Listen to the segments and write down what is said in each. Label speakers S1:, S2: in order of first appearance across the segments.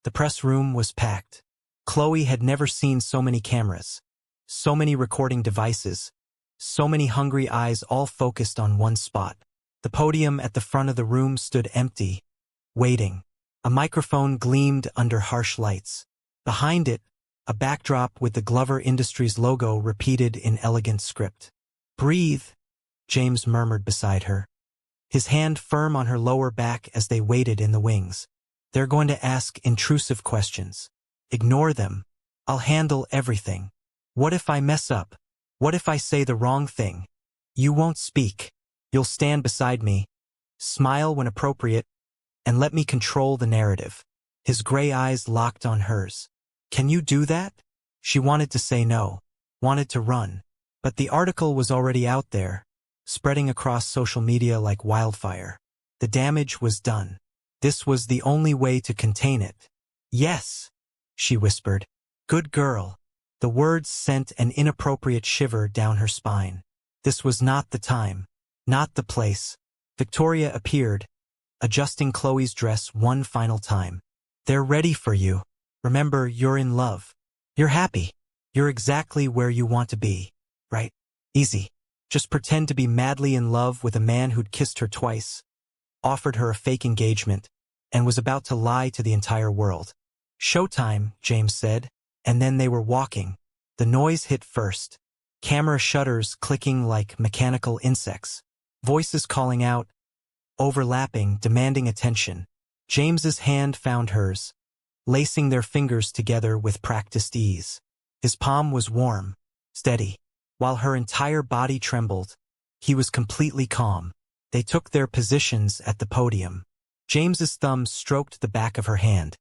S1: The press room was packed. Khloe had never seen so many cameras, so many recording devices, so many hungry eyes all focused on one spot. The podium at the front of the room stood empty, waiting. A microphone gleamed under harsh lights. Behind it, a backdrop with the Glover Industries logo repeated in elegant script. "Breathe," James murmured beside her, his hand firm on her lower back as they waited in the wings. "They're going to ask intrusive questions. Ignore them. I'll handle everything. What if I mess up? What if I say the wrong thing? You won't speak. You'll stand beside me, smile when appropriate, and let me control the narrative." His gray eyes locked on hers. "Can you do that?" She wanted to say no, wanted to run. But the article was already out there, spreading across social media like wildfire. The damage was done. This was the only way to contain it. "Yes," she whispered. "Good girl." The words sent an inappropriate shiver down her spine. This was not the time, not the place. Victoria appeared, adjusting Khloe's dress one final time. "They're ready for you. Remember, you're in love. You're happy. You're exactly where you want to be, right? Easy. Just pretend to be madly in love with a man who'd kissed her twice, offered her a fake engagement, and was about to lie to the entire world." "Showtime," James said, and then they were walking. The noise hit first. Camera shutters clicking like mechanical insects. Voices calling out, overlapping, demanding attention. James's hand found hers, lacing their fingers together with practiced ease. His palm was warm, steady. While her entire body trembled, he was completely calm. They took their positions at the podium. James's thumb stroked the back of her hand,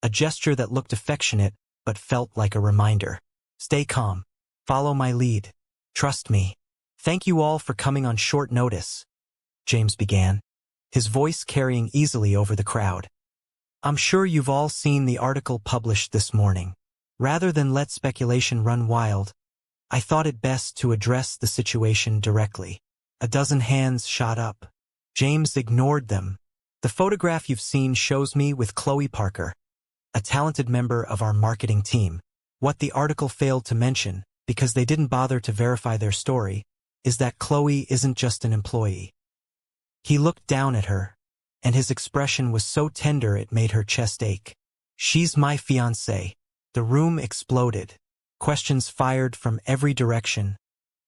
S1: a gesture that looked affectionate but felt like a reminder. "Stay calm. Follow my lead. Trust me. Thank you all for coming on short notice," James began, his voice carrying easily over the crowd. "I'm sure you've all seen the article published this morning. Rather than let speculation run wild, I thought it best to address the situation directly." A dozen hands shot up. James ignored them. "The photograph you've seen shows me with Khloe Parker, a talented member of our marketing team. What the article failed to mention, because they didn't bother to verify their story, is that Khloe isn't just an employee." He looked down at her, and his expression was so tender it made her chest ache. "She's my fiancée." The room exploded. Questions fired from every direction,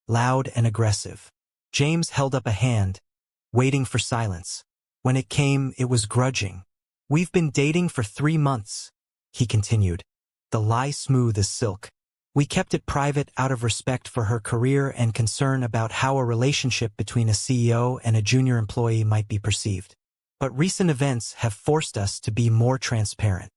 S1: loud and aggressive. James held up a hand, waiting for silence. When it came, it was grudging. "We've been dating for 3 months, he continued, the lie smooth as silk. "We kept it private out of respect for her career and concern about how a relationship between a CEO and a junior employee might be perceived. But recent events have forced us to be more transparent."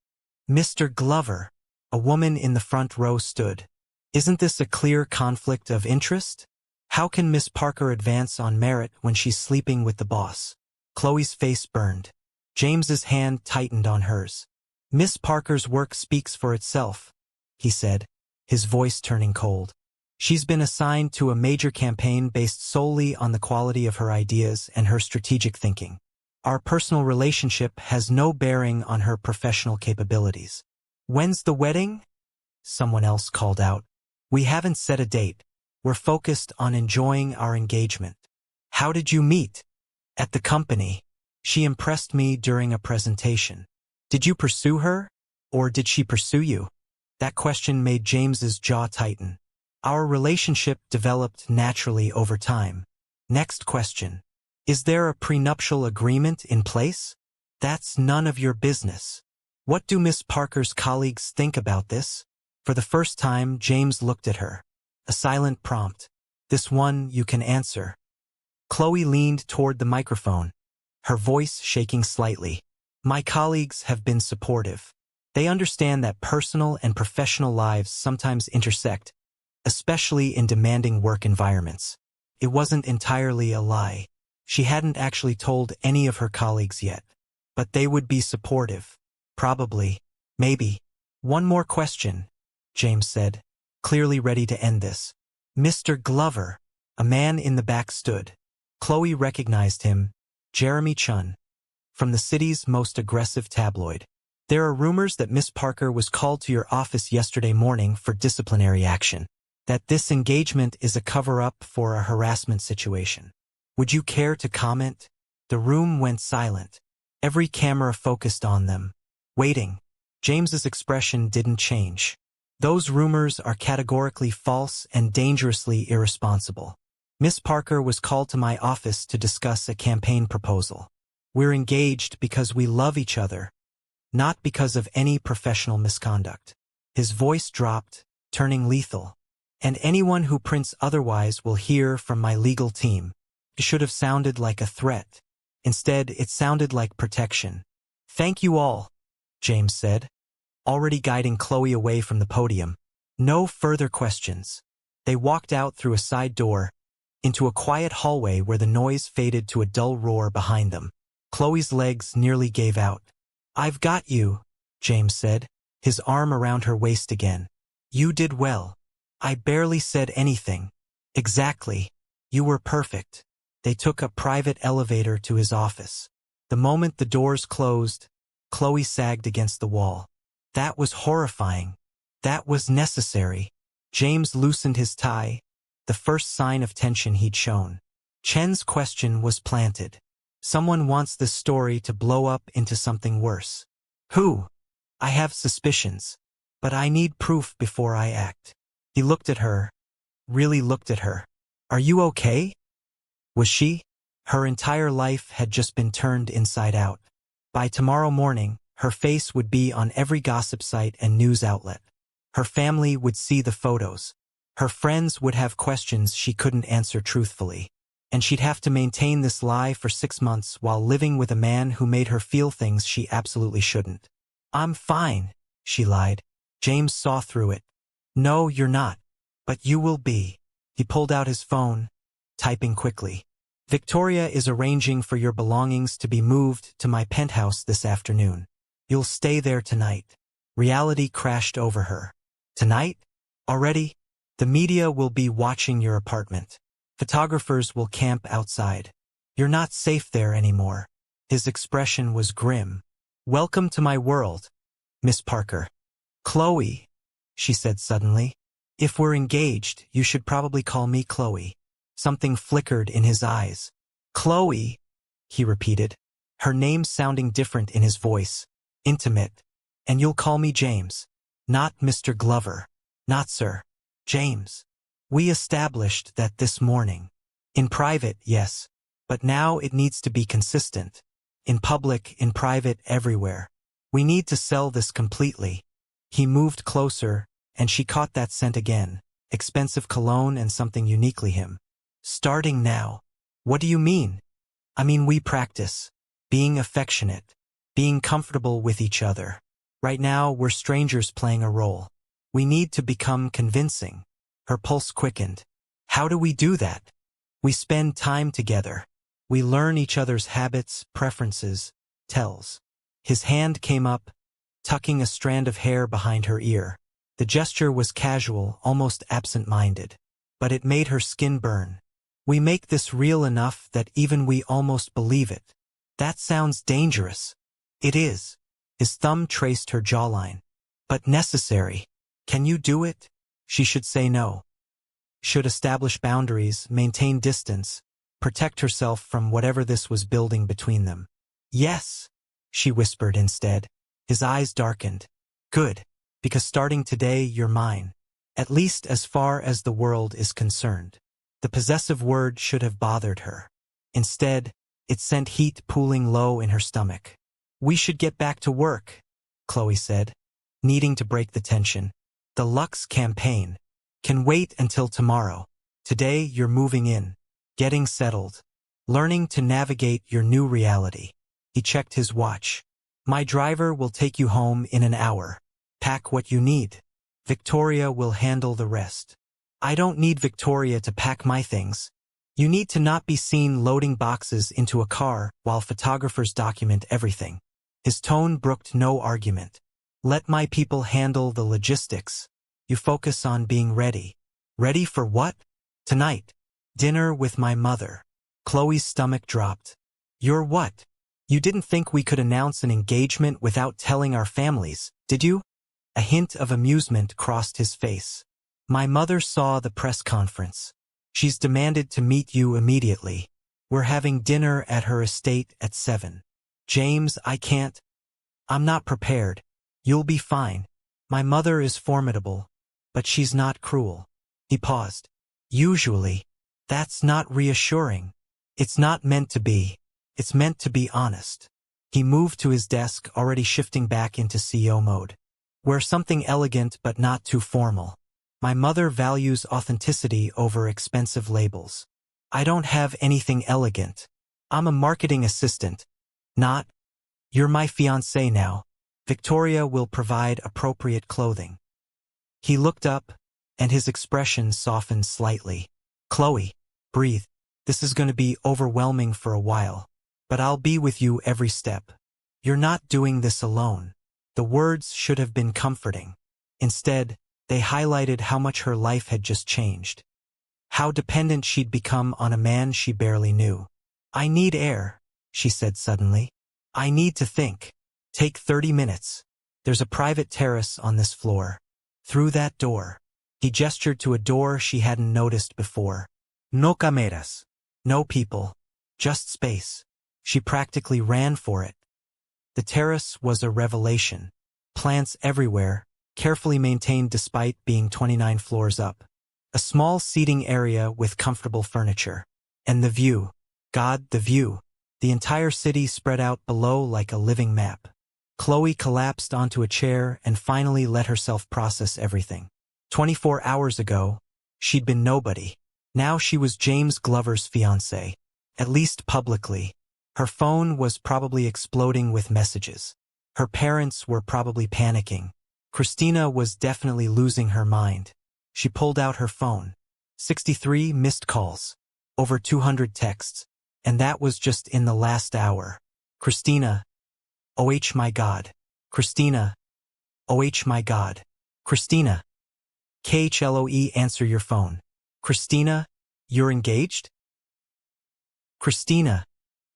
S1: "Mr. Glover," a woman in the front row stood. "Isn't this a clear conflict of interest? How can Miss Parker advance on merit when she's sleeping with the boss?" Khloe's face burned. James's hand tightened on hers. "Miss Parker's work speaks for itself," he said, his voice turning cold. "She's been assigned to a major campaign based solely on the quality of her ideas and her strategic thinking. Our personal relationship has no bearing on her professional capabilities." "When's the wedding?" someone else called out. "We haven't set a date. We're focused on enjoying our engagement." "How did you meet?" "At the company. She impressed me during a presentation." "Did you pursue her? Or did she pursue you?" That question made James's jaw tighten. "Our relationship developed naturally over time." Next question. "Is there a prenuptial agreement in place?" "That's none of your business." "What do Miss Parker's colleagues think about this?" For the first time, James looked at her. A silent prompt. "This one you can answer." Khloe leaned toward the microphone, her voice shaking slightly. "My colleagues have been supportive. They understand that personal and professional lives sometimes intersect, especially in demanding work environments." It wasn't entirely a lie. She hadn't actually told any of her colleagues yet. But they would be supportive. Probably. Maybe. "One more question," James said, clearly ready to end this. "Mr. Glover." A man in the back stood. Khloe recognized him, Jeremy Chun, from the city's most aggressive tabloid. There are rumors that Miss Parker was called to your office yesterday morning for disciplinary action. That this engagement is a cover-up for a harassment situation. Would you care to comment? The room went silent. Every camera focused on them. Waiting. James's expression didn't change. Those rumors are categorically false and dangerously irresponsible. Miss Parker was called to my office to discuss a campaign proposal. We're engaged because we love each other, not because of any professional misconduct. His voice dropped, turning lethal. And anyone who prints otherwise will hear from my legal team. It should have sounded like a threat. Instead, it sounded like protection. Thank you all, James said, already guiding Khloe away from the podium. No further questions. They walked out through a side door, into a quiet hallway where the noise faded to a dull roar behind them. Khloe's legs nearly gave out. I've got you, James said, his arm around her waist again. You did well. I barely said anything. Exactly. You were perfect. They took a private elevator to his office. The moment the doors closed, Khloe sagged against the wall. That was horrifying. That was necessary. James loosened his tie, the first sign of tension he'd shown. Chen's question was planted. Someone wants this story to blow up into something worse. Who? I have suspicions, but I need proof before I act. He looked at her, really looked at her. Are you okay? Was she? Her entire life had just been turned inside out. By tomorrow morning, her face would be on every gossip site and news outlet. Her family would see the photos. Her friends would have questions she couldn't answer truthfully. And she'd have to maintain this lie for 6 months while living with a man who made her feel things she absolutely shouldn't. I'm fine, she lied. James saw through it. No, you're not. But you will be. He pulled out his phone, typing quickly. Victoria is arranging for your belongings to be moved to my penthouse this afternoon. You'll stay there tonight. Reality crashed over her. Tonight? Already? The media will be watching your apartment. Photographers will camp outside. You're not safe there anymore. His expression was grim. Welcome to my world, Miss Parker. Khloe, she said suddenly. If we're engaged, you should probably call me Khloe. Something flickered in his eyes. Khloe, he repeated, her name sounding different in his voice. Intimate. And you'll call me James. Not Mr. Glover. Not Sir. James. We established that this morning. In private, yes. But now it needs to be consistent. In public, in private, everywhere. We need to sell this completely. He moved closer, and she caught that scent again. Expensive cologne and something uniquely him. Starting now. What do you mean? I mean we practice. Being affectionate. Being comfortable with each other. Right now, we're strangers playing a role. We need to become convincing. Her pulse quickened. How do we do that? We spend time together. We learn each other's habits, preferences, tells. His hand came up, tucking a strand of hair behind her ear. The gesture was casual, almost absent-minded. But it made her skin burn. We make this real enough that even we almost believe it. That sounds dangerous. It is. His thumb traced her jawline. But necessary. Can you do it? She should say no. Should establish boundaries, maintain distance, protect herself from whatever this was building between them. Yes, she whispered instead. His eyes darkened. Good, because starting today you're mine. At least as far as the world is concerned. The possessive word should have bothered her. Instead, it sent heat pooling low in her stomach. We should get back to work, Khloe said, needing to break the tension. The Lux campaign can wait until tomorrow. Today you're moving in, getting settled, learning to navigate your new reality. He checked his watch. My driver will take you home in an hour. Pack what you need. Victoria will handle the rest. I don't need Victoria to pack my things. You need to not be seen loading boxes into a car while photographers document everything. His tone brooked no argument. Let my people handle the logistics. You focus on being ready. Ready for what? Tonight. Dinner with my mother. Khloe's stomach dropped. You're what? You didn't think we could announce an engagement without telling our families, did you? A hint of amusement crossed his face. My mother saw the press conference. She's demanded to meet you immediately. We're having dinner at her estate at 7. James, I can't. I'm not prepared. You'll be fine. My mother is formidable, but she's not cruel. He paused. Usually, that's not reassuring. It's not meant to be. It's meant to be honest. He moved to his desk, already shifting back into CEO mode. Wear something elegant but not too formal. My mother values authenticity over expensive labels. I don't have anything elegant. I'm a marketing assistant. Not. You're my fiancé now. Victoria will provide appropriate clothing. He looked up, and his expression softened slightly. Khloe, breathe. This is going to be overwhelming for a while, but I'll be with you every step. You're not doing this alone. The words should have been comforting. Instead, they highlighted how much her life had just changed. How dependent she'd become on a man she barely knew. I need air, she said suddenly. I need to think. Take 30 minutes. There's a private terrace on this floor. Through that door. He gestured to a door she hadn't noticed before. No cameras. No people. Just space. She practically ran for it. The terrace was a revelation. Plants everywhere, carefully maintained despite being 29 floors up. A small seating area with comfortable furniture. And the view. God, the view. The entire city spread out below like a living map. Khloe collapsed onto a chair and finally let herself process everything. 24 hours ago, she'd been nobody. Now she was James Glover's fiancée. At least publicly. Her phone was probably exploding with messages. Her parents were probably panicking. Christina was definitely losing her mind. She pulled out her phone. 63 missed calls. Over 200 texts. And that was just in the last hour. Christina. Oh my God. Christina. Oh my God. Christina. KHLOE, answer your phone. Christina, you're engaged? Christina.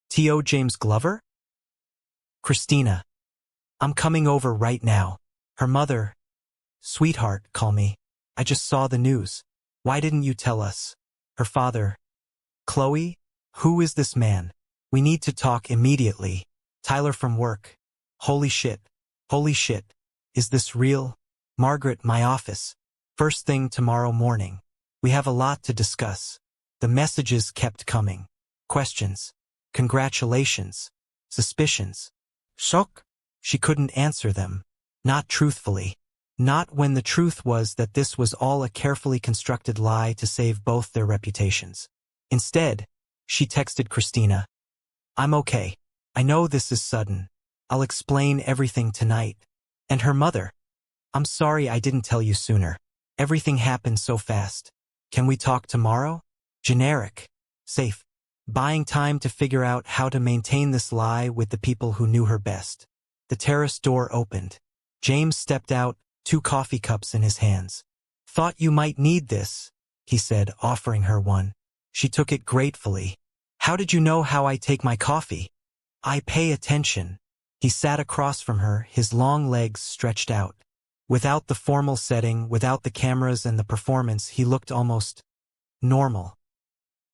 S1: T.O. James Glover? Christina. I'm coming over right now. Her mother. Sweetheart, call me. I just saw the news. Why didn't you tell us? Her father. Khloe? Who is this man? We need to talk immediately. Tyler from work. Holy shit. Holy shit. Is this real? Margaret, my office. First thing tomorrow morning. We have a lot to discuss. The messages kept coming. Questions. Congratulations. Suspicions. Shock? She couldn't answer them. Not truthfully. Not when the truth was that this was all a carefully constructed lie to save both their reputations. Instead, she texted Christina. I'm okay. I know this is sudden. I'll explain everything tonight. And her mother. I'm sorry I didn't tell you sooner. Everything happened so fast. Can we talk tomorrow? Generic. Safe. Buying time to figure out how to maintain this lie with the people who knew her best. The terrace door opened. James stepped out, 2 coffee cups in his hands. Thought you might need this, he said, offering her one. She took it gratefully. How did you know how I take my coffee? I pay attention. He sat across from her, his long legs stretched out. Without the formal setting, without the cameras and the performance, he looked almost normal.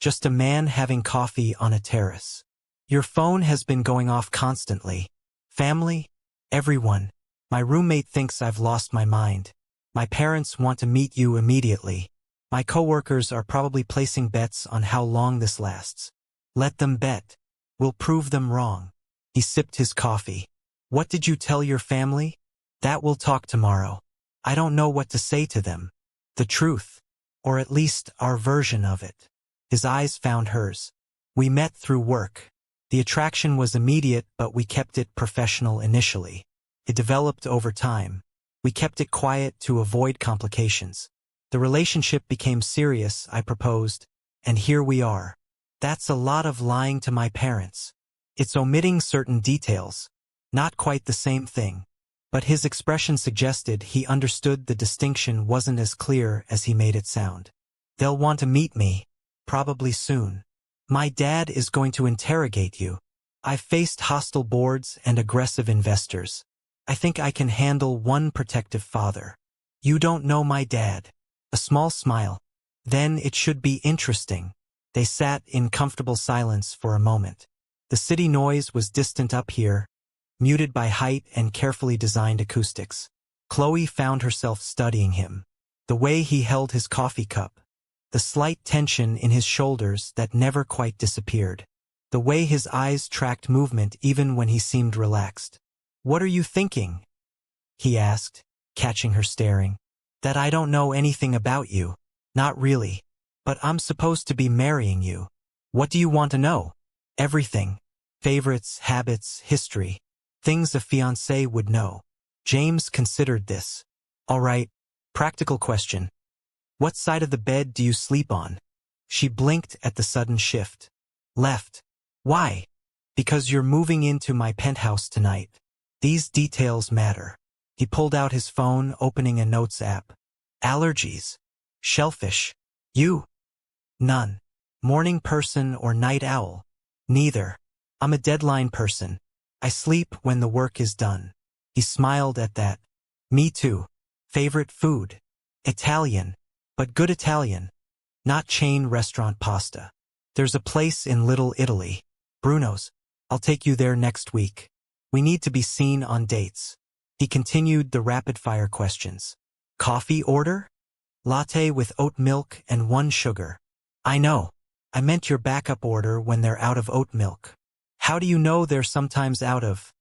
S1: Just a man having coffee on a terrace. Your phone has been going off constantly. Family? Everyone. My roommate thinks I've lost my mind. My parents want to meet you immediately. My coworkers are probably placing bets on how long this lasts. Let them bet. We'll prove them wrong. He sipped his coffee. What did you tell your family? That we'll talk tomorrow. I don't know what to say to them. The truth. Or at least our version of it. His eyes found hers. We met through work. The attraction was immediate, but we kept it professional initially. It developed over time. We kept it quiet to avoid complications. The relationship became serious, I proposed, and here we are. That's a lot of lying to my parents. It's omitting certain details. Not quite the same thing. But his expression suggested he understood the distinction wasn't as clear as he made it sound. They'll want to meet me, probably soon. My dad is going to interrogate you. I've faced hostile boards and aggressive investors. I think I can handle one protective father. You don't know my dad. A small smile. Then it should be interesting. They sat in comfortable silence for a moment. The city noise was distant up here, muted by height and carefully designed acoustics. Khloe found herself studying him. The way he held his coffee cup. The slight tension in his shoulders that never quite disappeared. The way his eyes tracked movement even when he seemed relaxed. "What are you thinking?" he asked, catching her staring. "That I don't know anything about you. Not really. But I'm supposed to be marrying you. What do you want to know?" "Everything. Favorites, habits, history. Things a fiancé would know." James considered this. "All right, practical question. What side of the bed do you sleep on?" She blinked at the sudden shift. "Left." "Why?" "Because you're moving into my penthouse tonight. These details matter." He pulled out his phone, opening a notes app. "Allergies. Shellfish. You?" "None." "Morning person or night owl?" "Neither. I'm a deadline person. I sleep when the work is done." He smiled at that. "Me too." "Favorite food?" "Italian. But good Italian. Not chain restaurant pasta. There's a place in Little Italy. Bruno's. I'll take you there next week. We need to be seen on dates." He continued the rapid-fire questions. "Coffee order?" "Latte with oat milk and 1 sugar." "I know. I meant your backup order when they're out of oat milk." "How do you know they're sometimes out of?"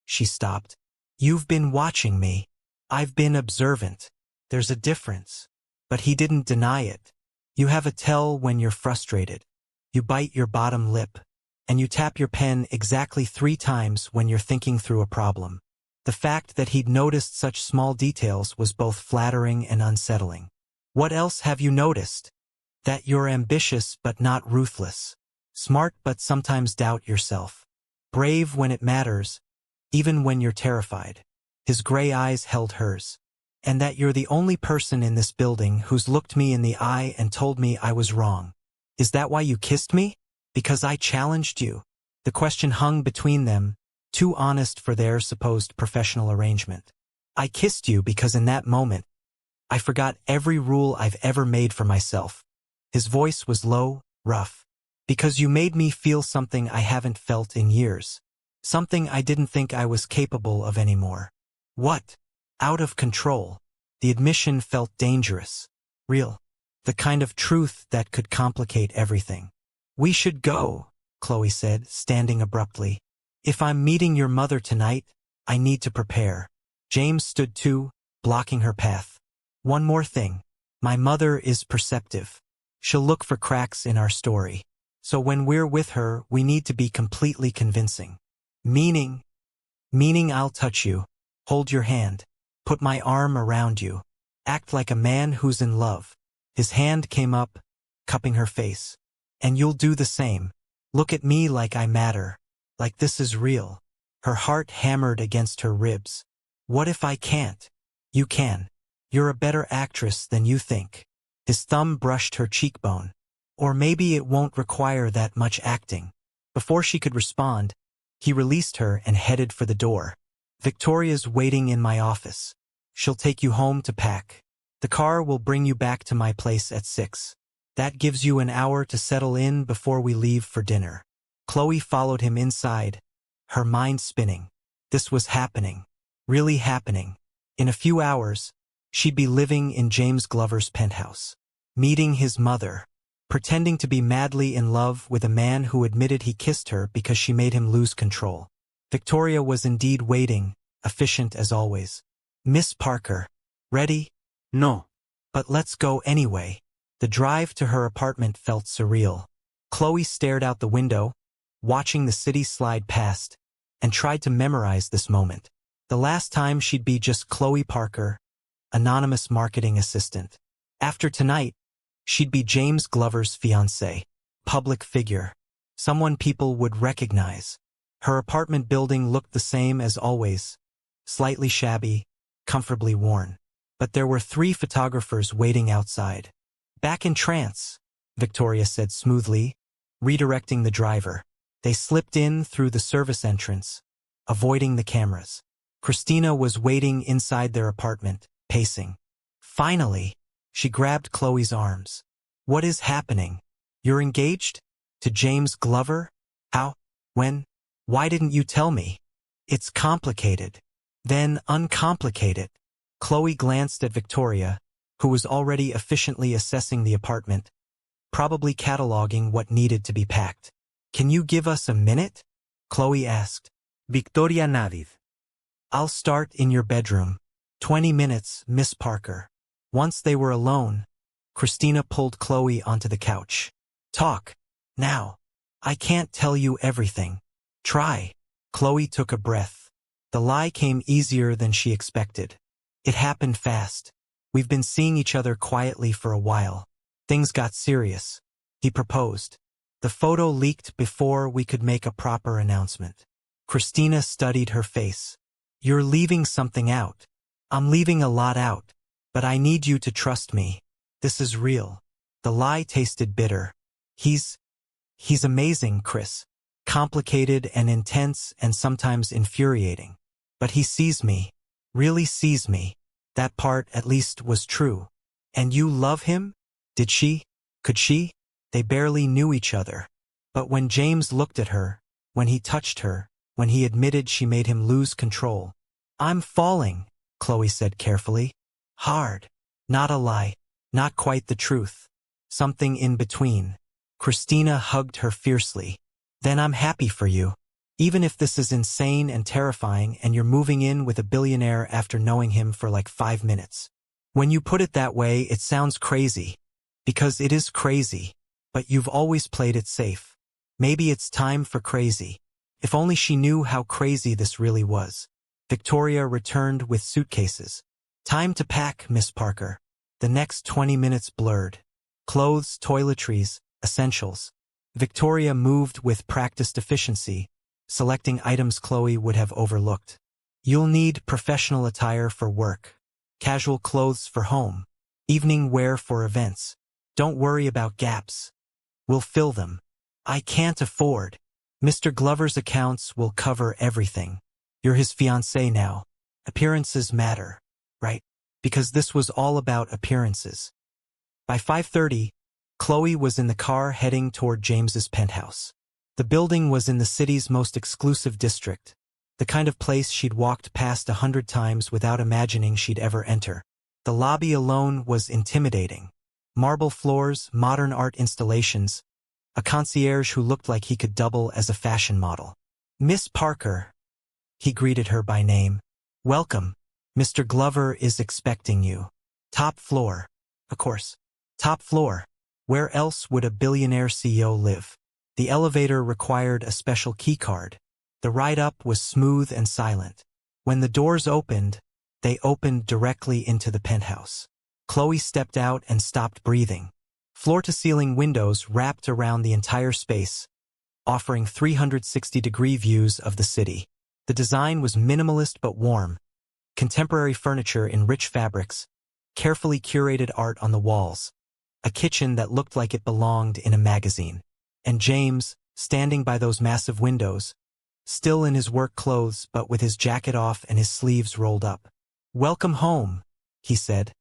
S1: She stopped. "You've been watching me. I've been observant. There's a difference." But he didn't deny it. "You have a tell when you're frustrated. You bite your bottom lip. And you tap your pen exactly 3 times when you're thinking through a problem." The fact that he'd noticed such small details was both flattering and unsettling. "What else have you noticed?" "That you're ambitious but not ruthless. Smart but sometimes doubt yourself. Brave when it matters, even when you're terrified." His gray eyes held hers. "And that you're the only person in this building who's looked me in the eye and told me I was wrong. Is that why you kissed me? Because I challenged you?" The question hung between them, too honest for their supposed professional arrangement. "I kissed you because in that moment, I forgot every rule I've ever made for myself." His voice was low, rough. "Because you made me feel something I haven't felt in years. Something I didn't think I was capable of anymore." "What?" "Out of control." The admission felt dangerous. Real. The kind of truth that could complicate everything. "We should go," Khloe said, standing abruptly. "If I'm meeting your mother tonight, I need to prepare." James stood too, blocking her path. "One more thing. My mother is perceptive. She'll look for cracks in our story. So when we're with her, we need to be completely convincing." "Meaning?" "Meaning I'll touch you, hold your hand, put my arm around you, act like a man who's in love." His hand came up, cupping her face. "And you'll do the same. Look at me like I matter, like this is real." Her heart hammered against her ribs. "What if I can't?" "You can. You're a better actress than you think." His thumb brushed her cheekbone. "Or maybe it won't require that much acting." Before she could respond, he released her and headed for the door. "Victoria's waiting in my office. She'll take you home to pack. The car will bring you back to my place at 6. That gives you an hour to settle in before we leave for dinner." Khloe followed him inside, her mind spinning. This was happening. Really happening. In a few hours, she'd be living in James Glover's penthouse. Meeting his mother. Pretending to be madly in love with a man who admitted he kissed her because she made him lose control. Victoria was indeed waiting, efficient as always. "Miss Parker. Ready?" "No. But let's go anyway." The drive to her apartment felt surreal. Khloe stared out the window, watching the city slide past, and tried to memorize this moment. The last time she'd be just Khloe Parker, anonymous marketing assistant. After tonight, she'd be James Glover's fiancée, public figure, someone people would recognize. Her apartment building looked the same as always, slightly shabby, comfortably worn. But there were 3 photographers waiting outside. "Back in trance," Victoria said smoothly, redirecting the driver. They slipped in through the service entrance, avoiding the cameras. Christina was waiting inside their apartment, pacing. Finally, she grabbed Khloe's arms. What is happening? You're engaged? To James Glover? How? When? Why didn't you tell me? It's complicated. Then uncomplicate it. Khloe glanced at Victoria, who was already efficiently assessing the apartment, probably cataloging what needed to be packed. Can you give us a minute? Khloe asked. Victoria nodded. I'll start in your bedroom. 20 minutes, Miss Parker. Once they were alone, Christina pulled Khloe onto the couch. Talk. Now. I can't tell you everything. Try. Khloe took a breath. The lie came easier than she expected. It happened fast. We've been seeing each other quietly for a while. Things got serious. He proposed. The photo leaked before we could make a proper announcement. Christina studied her face. You're leaving something out. I'm leaving a lot out. But I need you to trust me. This is real. The lie tasted bitter. He's amazing, Chris. Complicated and intense and sometimes infuriating. But he sees me. Really sees me. That part, at least, was true. And you love him? Did she? Could she? They barely knew each other. But when James looked at her, when he touched her, when he admitted she made him lose control. I'm falling, Khloe said carefully. Hard. Not a lie. Not quite the truth. Something in between. Christina hugged her fiercely. Then I'm happy for you. Even if this is insane and terrifying and you're moving in with a billionaire after knowing him for like 5 minutes. When you put it that way, it sounds crazy. Because it is crazy. But you've always played it safe. Maybe it's time for crazy. If only she knew how crazy this really was. Victoria returned with suitcases. Time to pack, Miss Parker. The next 20 minutes blurred. Clothes, toiletries, essentials. Victoria moved with practiced efficiency, selecting items Khloe would have overlooked. You'll need professional attire for work, casual clothes for home, evening wear for events. Don't worry about gaps. We'll fill them. I can't afford. Mr. Glover's accounts will cover everything. You're his fiancée now. Appearances matter, right? Because this was all about appearances. By 5:30, Khloe was in the car heading toward James's penthouse. The building was in the city's most exclusive district, the kind of place she'd walked past 100 times without imagining she'd ever enter. The lobby alone was intimidating. Marble floors, modern art installations, a concierge who looked like he could double as a fashion model. Miss Parker, he greeted her by name. Welcome. Mr. Glover is expecting you. Top floor. Of course. Top floor. Where else would a billionaire CEO live? The elevator required a special key card. The ride up was smooth and silent. When the doors opened, they opened directly into the penthouse. Khloe stepped out and stopped breathing. Floor-to-ceiling windows wrapped around the entire space, offering 360-degree views of the city. The design was minimalist but warm. Contemporary furniture in rich fabrics, carefully curated art on the walls, a kitchen that looked like it belonged in a magazine. And James, standing by those massive windows, still in his work clothes but with his jacket off and his sleeves rolled up. Welcome home, he said.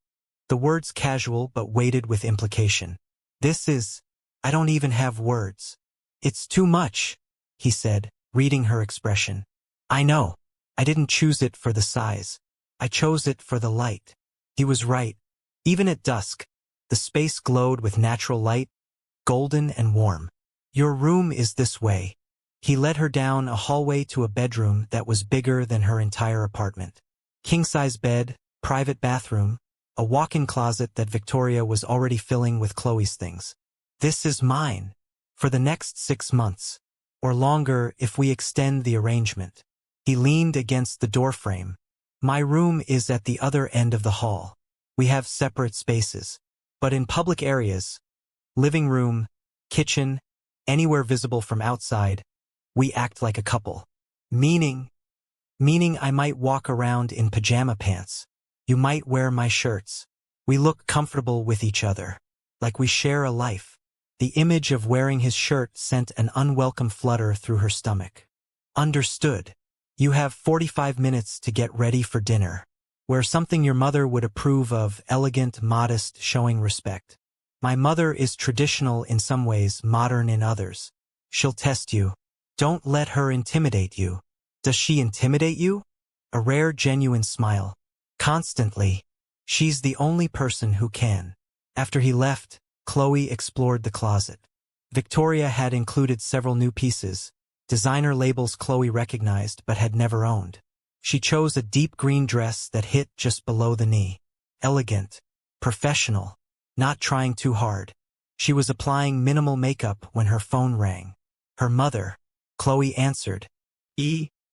S1: The words casual but weighted with implication. I don't even have words. It's too much, he said, reading her expression. I know. I didn't choose it for the size. I chose it for the light. He was right. Even at dusk, the space glowed with natural light, golden and warm. Your room is this way. He led her down a hallway to a bedroom that was bigger than her entire apartment. King-size bed, private bathroom, a walk-in closet that Victoria was already filling with Khloe's things. This is mine. For the next 6 months. Or longer if we extend the arrangement. He leaned against the doorframe. My room is at the other end of the hall. We have separate spaces. But in public areas, living room, kitchen, anywhere visible from outside, we act like a couple. Meaning I might walk around in pajama pants. You might wear my shirts. We look comfortable with each other. Like we share a life. The image of wearing his shirt sent an unwelcome flutter through her stomach. Understood. You have 45 minutes to get ready for dinner. Wear something your mother would approve of, elegant, modest, showing respect. My mother is traditional in some ways, modern in others. She'll test you. Don't let her intimidate you. Does she intimidate you? A rare, genuine smile. Constantly. She's the only person who can. After he left, Khloe explored the closet. Victoria had included several new pieces, designer labels Khloe recognized but had never owned. She chose a deep green dress that hit just below the knee. Elegant. Professional. Not trying too hard. She was applying minimal makeup when her phone rang. Her mother. Khloe answered.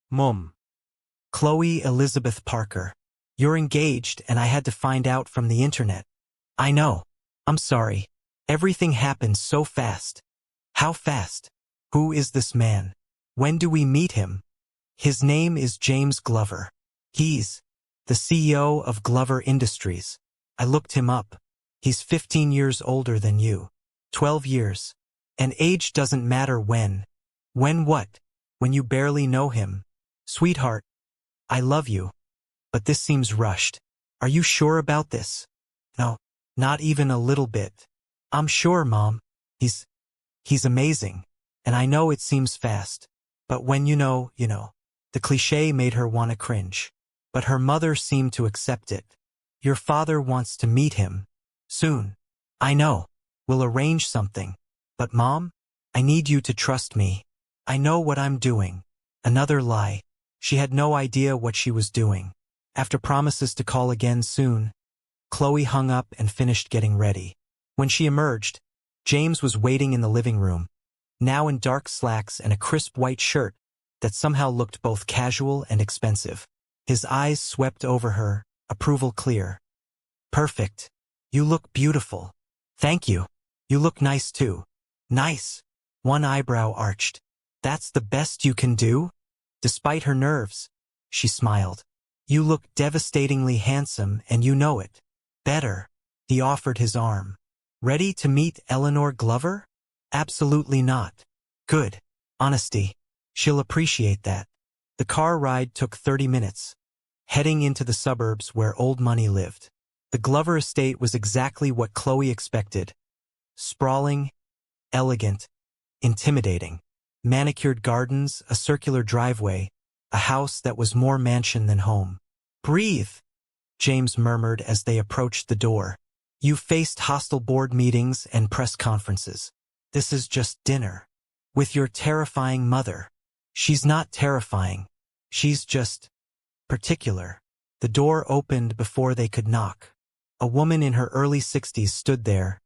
S1: Mom. Khloe Elizabeth Parker. You're engaged and I had to find out from the internet. I know. I'm sorry. Everything happened so fast. How fast? Who is this man? When do we meet him? His name is James Glover. He's the CEO of Glover Industries. I looked him up. He's 15 years older than you. 12 years. And age doesn't matter when. When what? When you barely know him. Sweetheart, I love you. But this seems rushed. Are you sure about this? No, not even a little bit. I'm sure, Mom. He's amazing. And I know it seems fast. But when you know. The cliché made her want to cringe. But her mother seemed to accept it. Your father wants to meet him. Soon. I know. We'll arrange something. But Mom, I need you to trust me. I know what I'm doing. Another lie. She had no idea what she was doing. After promises to call again soon, Khloe hung up and finished getting ready. When she emerged, James was waiting in the living room, now in dark slacks and a crisp white shirt that somehow looked both casual and expensive. His eyes swept over her, approval clear. Perfect. You look beautiful. Thank you. You look nice too. Nice. One eyebrow arched. That's the best you can do? Despite her nerves, she smiled. You look devastatingly handsome and you know it. Better. He offered his arm. Ready to meet Eleanor Glover? Absolutely not. Good. Honesty. She'll appreciate that. The car ride took 30 minutes, heading into the suburbs where old money lived. The Glover estate was exactly what Khloe expected. Sprawling, elegant, intimidating. Manicured gardens, a circular driveway, a house that was more mansion than home. Breathe, James murmured as they approached the door. You faced hostile board meetings and press conferences. This is just dinner. With your terrifying mother. She's not terrifying. She's just particular. The door opened before they could knock. A woman in her early 60s stood there,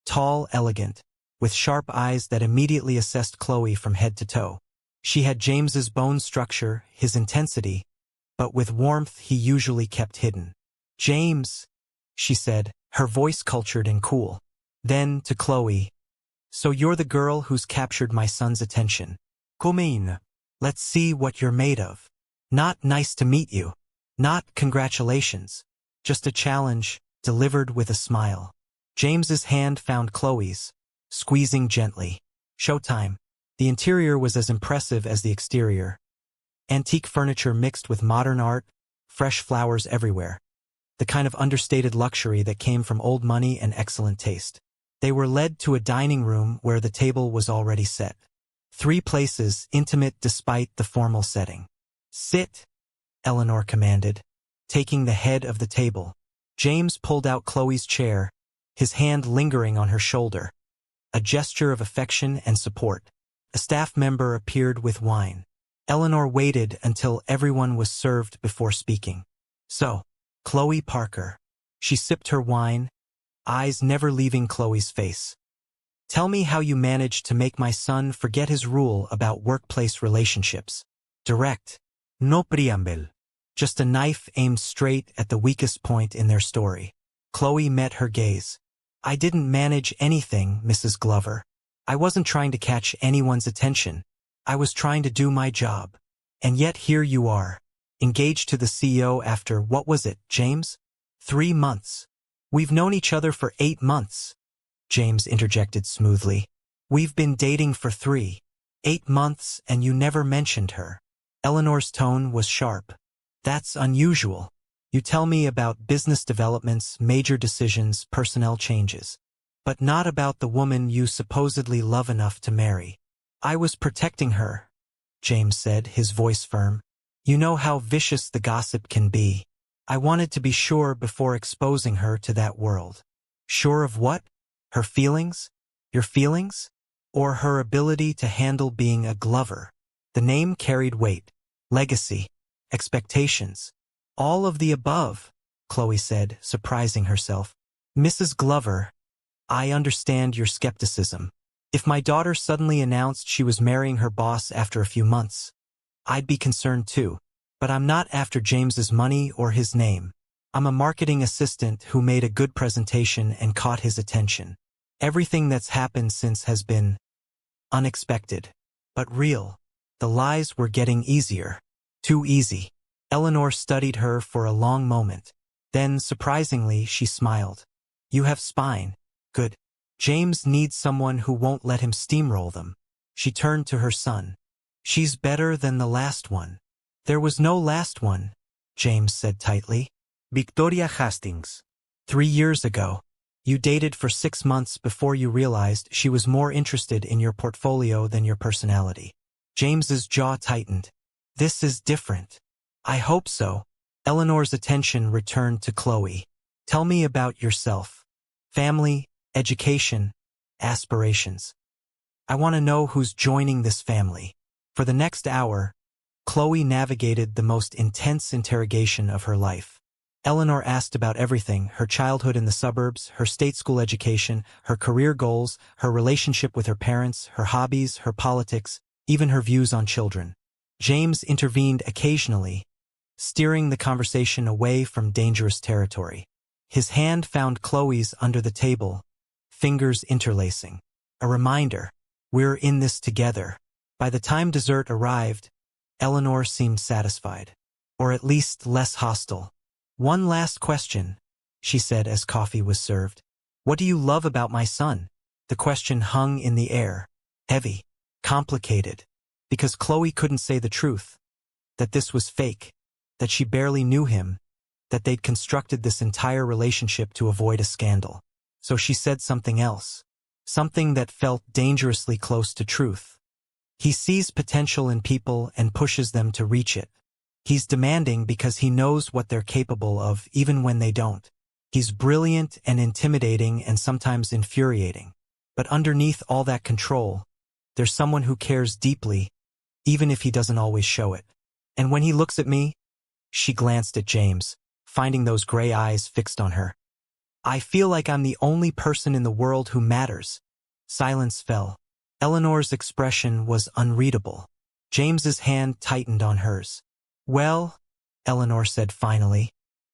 S1: tall, elegant, with sharp eyes that immediately assessed Khloe from head to toe. She had James's bone structure, his intensity, but with warmth he usually kept hidden. James, she said, her voice cultured and cool. Then, to Khloe, so you're the girl who's captured my son's attention. Come in. Let's see what you're made of. Not nice to meet you. Not congratulations. Just a challenge, delivered with a smile. James's hand found Khloe's, squeezing gently. Showtime. The interior was as impressive as the exterior. Antique furniture mixed with modern art, fresh flowers everywhere. The kind of understated luxury that came from old money and excellent taste. They were led to a dining room where the table was already set. 3 places, intimate despite the formal setting. Sit, Eleanor commanded, taking the head of the table. James pulled out Khloe's chair, his hand lingering on her shoulder. A gesture of affection and support. A staff member appeared with wine. Eleanor waited until everyone was served before speaking. So, Khloe Parker. She sipped her wine, eyes never leaving Khloe's face. Tell me how you managed to make my son forget his rule about workplace relationships. Direct. No preamble. Just a knife aimed straight at the weakest point in their story. Khloe met her gaze. I didn't manage anything, Mrs. Glover. I wasn't trying to catch anyone's attention. I was trying to do my job. And yet here you are, engaged to the CEO after, what was it, James? 3 months. We've known each other for 8 months. James interjected smoothly. We've been dating for 8 months and you never mentioned her. Eleanor's tone was sharp. That's unusual. You tell me about business developments, major decisions, personnel changes. But not about the woman you supposedly love enough to marry. I was protecting her, James said, his voice firm. You know how vicious the gossip can be. I wanted to be sure before exposing her to that world. Sure of what? Her feelings? Your feelings? Or her ability to handle being a Glover? The name carried weight, legacy, expectations. All of the above, Khloe said, surprising herself. Mrs. Glover, I understand your skepticism. If my daughter suddenly announced she was marrying her boss after a few months, I'd be concerned too. But I'm not after James's money or his name. I'm a marketing assistant who made a good presentation and caught his attention. Everything that's happened since has been unexpected, but real. The lies were getting easier. Too easy. Eleanor studied her for a long moment. Then, surprisingly, she smiled. You have spine. Good. James needs someone who won't let him steamroll them. She turned to her son. She's better than the last one. There was no last one, James said tightly. Victoria Hastings. 3 years ago. You dated for 6 months before you realized she was more interested in your portfolio than your personality. James's jaw tightened. This is different. I hope so. Eleanor's attention returned to Khloe. Tell me about yourself. Family, education, aspirations. I want to know who's joining this family. For the next hour, Khloe navigated the most intense interrogation of her life. Eleanor asked about everything: her childhood in the suburbs, her state school education, her career goals, her relationship with her parents, her hobbies, her politics, even her views on children. James intervened occasionally, steering the conversation away from dangerous territory. His hand found Khloe's under the table, fingers interlacing. A reminder, we're in this together. By the time dessert arrived, Eleanor seemed satisfied, or at least less hostile. One last question, she said as coffee was served. What do you love about my son? The question hung in the air, heavy, complicated, because Khloe couldn't say the truth, that this was fake, that she barely knew him, that they'd constructed this entire relationship to avoid a scandal. So she said something else, something that felt dangerously close to truth. He sees potential in people and pushes them to reach it. He's demanding because he knows what they're capable of, even when they don't. He's brilliant and intimidating and sometimes infuriating. But underneath all that control, there's someone who cares deeply, even if he doesn't always show it. And when he looks at me, she glanced at James, finding those gray eyes fixed on her. I feel like I'm the only person in the world who matters. Silence fell. Eleanor's expression was unreadable. James's hand tightened on hers. Well, Eleanor said finally,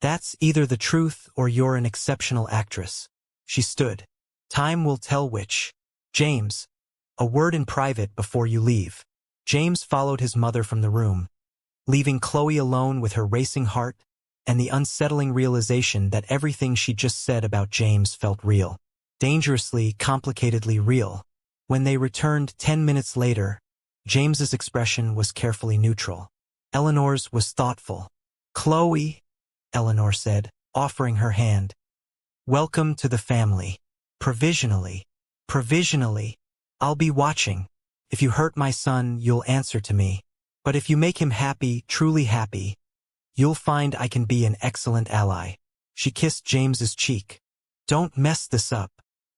S1: that's either the truth or you're an exceptional actress. She stood. Time will tell which. James, a word in private before you leave. James followed his mother from the room, leaving Khloe alone with her racing heart and the unsettling realization that everything she just said about James felt real. Dangerously, complicatedly real. When they returned 10 minutes later, James's expression was carefully neutral. Eleanor's was thoughtful. Khloe, Eleanor said, offering her hand. Welcome to the family. Provisionally. Provisionally. I'll be watching. If you hurt my son, you'll answer to me. But if you make him happy, truly happy, you'll find I can be an excellent ally. She kissed James's cheek. Don't mess this up.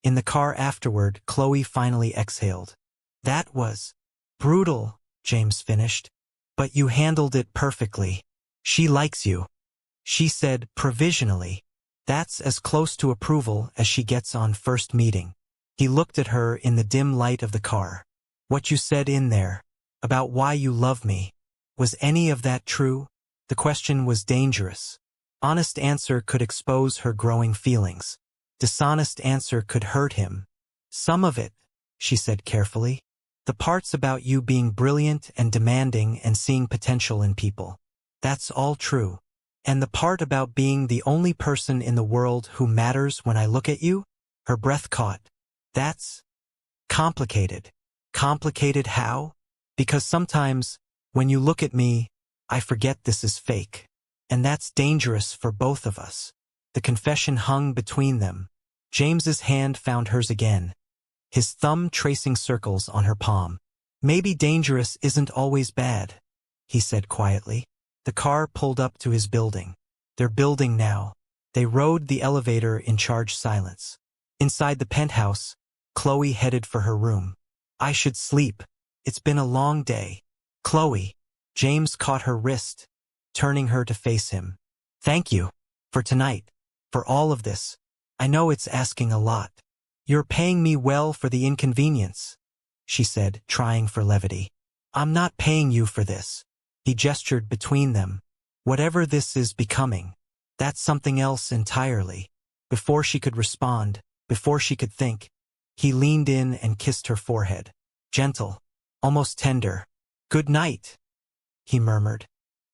S1: In the car afterward, Khloe finally exhaled. That was brutal, James finished. But you handled it perfectly. She likes you. She said provisionally. That's as close to approval as she gets on first meeting. He looked at her in the dim light of the car. What you said in there, about why you love me, was any of that true? The question was dangerous. Honest answer could expose her growing feelings. Dishonest answer could hurt him. Some of it, she said carefully. The parts about you being brilliant and demanding and seeing potential in people. That's all true. And the part about being the only person in the world who matters when I look at you? Her breath caught. That's complicated. Complicated how? Because sometimes, when you look at me, I forget this is fake. And that's dangerous for both of us. The confession hung between them. James's hand found hers again, his thumb tracing circles on her palm. Maybe dangerous isn't always bad, he said quietly. The car pulled up to his building. Their building now. They rode the elevator in charged silence. Inside the penthouse, Khloe headed for her room. I should sleep. It's been a long day. Khloe. James caught her wrist, turning her to face him. Thank you. For tonight. For all of this. I know it's asking a lot. You're paying me well for the inconvenience, she said, trying for levity. I'm not paying you for this. He gestured between them. Whatever this is becoming, that's something else entirely. Before she could respond, before she could think, he leaned in and kissed her forehead. Gentle, almost tender. Good night, he murmured,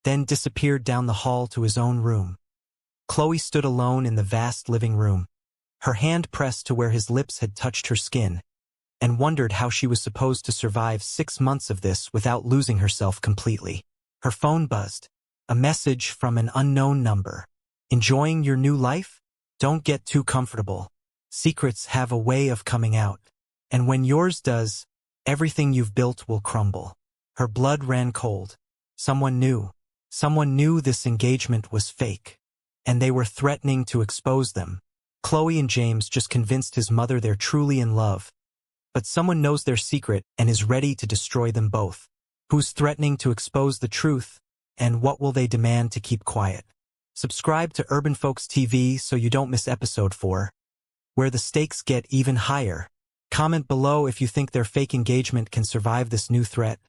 S1: then disappeared down the hall to his own room. Khloe stood alone in the vast living room, her hand pressed to where his lips had touched her skin, and wondered how she was supposed to survive 6 months of this without losing herself completely. Her phone buzzed. A message from an unknown number. Enjoying your new life? Don't get too comfortable. Secrets have a way of coming out. And when yours does, everything you've built will crumble. Her blood ran cold. Someone knew. Someone knew this engagement was fake. And they were threatening to expose them. Khloe and James just convinced his mother they're truly in love. But someone knows their secret and is ready to destroy them both. Who's threatening to expose the truth, and what will they demand to keep quiet? Subscribe to Urban Folks TV so you don't miss episode 4, where the stakes get even higher. Comment below if you think their fake engagement can survive this new threat,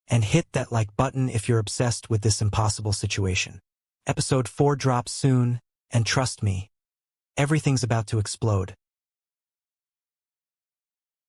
S1: and hit that like button if you're obsessed with this impossible situation. Episode 4 drops soon, and trust me, everything's about to explode.